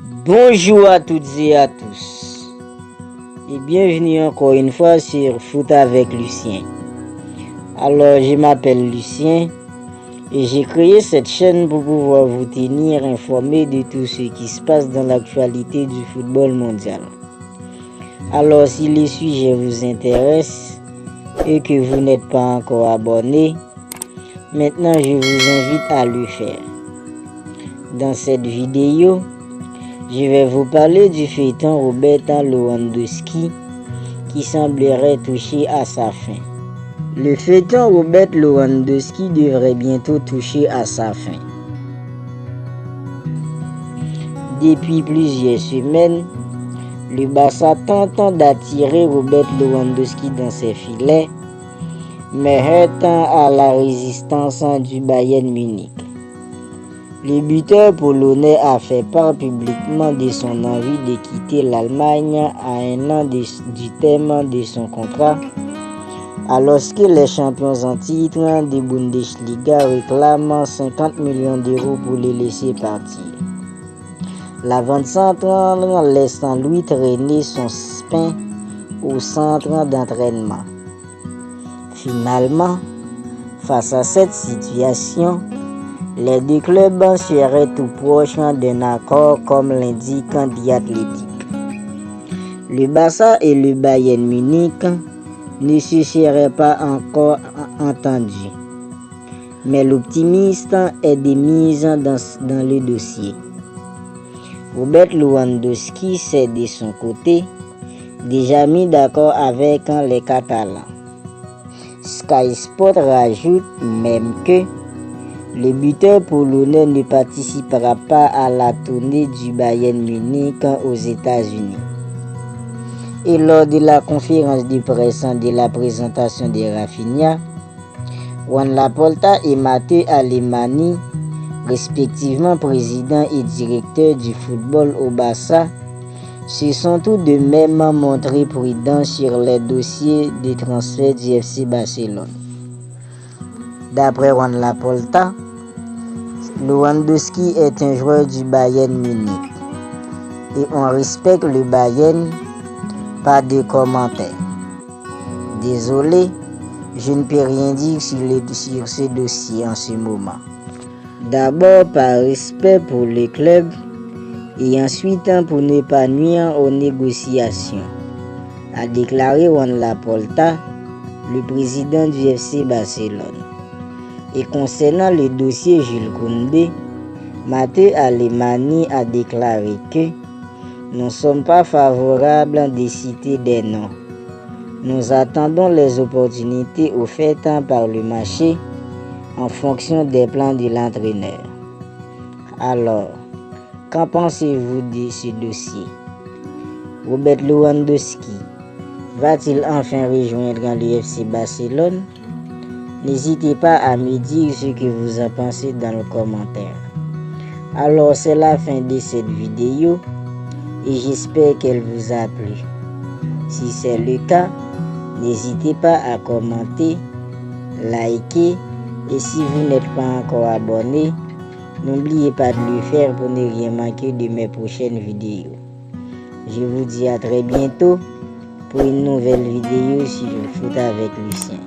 Bonjour à toutes et à tous et bienvenue encore une fois sur Foot avec Lucien. Alors je m'appelle Lucien et j'ai créé cette chaîne pour pouvoir vous tenir informé de tout ce qui se passe dans l'actualité du football mondial. Alors si les sujets vous intéressent et que vous n'êtes pas encore abonné, maintenant je vous invite à le faire. Dans cette vidéo, je vais vous parler du feuilleton Robert Lewandowski qui semblerait toucher à sa fin. Le feuilleton Robert Lewandowski devrait bientôt toucher à sa fin. Depuis plusieurs semaines, le Barça tente d'attirer Robert Lewandowski dans ses filets, mais heurtant à la résistance du Bayern Munich. Le buteur polonais a fait part publiquement de son envie de quitter l'Allemagne à un an du terme de son contrat, alors que les champions en titre de Bundesliga réclament 50 millions d'euros pour les laisser partir. L'avant-centre laisse lui traîner son spin au centre d'entraînement. Finalement, face à cette situation, les deux clubs seraient tout proches d'un accord comme l'indique The Athletic. Le Barça et le Bayern Munich ne se seraient pas encore entendus, mais l'optimiste est de mise dans le dossier. Robert Lewandowski s'est de son côté déjà mis d'accord avec les Catalans. Sky Sport rajoute même que le buteur polonais ne participera pas à la tournée du Bayern Munich aux États-Unis. Et lors de la conférence de presse de la présentation de Rafinha, Juan Laporta et Mateu Alemany, respectivement président et directeur du football au Barça, se sont tout de même montrés prudents sur les dossiers de transfert du FC Barcelone. D'après Juan Laporta, Lewandowski est un joueur du Bayern Munich et on respecte le Bayern, pas de commentaires. Désolé, je ne peux rien dire sur ce dossier en ce moment. D'abord par respect pour le club et ensuite pour ne pas nuire aux négociations, a déclaré Juan Laporta, le président du FC Barcelone. Et concernant le dossier Jules Koundé, Mateu Alemany a déclaré que nous ne sommes pas favorables de citer des noms. Nous attendons les opportunités offertes par le marché en fonction des plans de l'entraîneur. Alors, qu'en pensez-vous de ce dossier? Robert Lewandowski va-t-il enfin rejoindre le FC Barcelone? N'hésitez pas à me dire ce que vous en pensez dans le commentaire. Alors c'est la fin de cette vidéo et j'espère qu'elle vous a plu. Si c'est le cas, n'hésitez pas à commenter, liker et si vous n'êtes pas encore abonné, n'oubliez pas de le faire pour ne rien manquer de mes prochaines vidéos. Je vous dis à très bientôt pour une nouvelle vidéo sur le foot avec Lucien.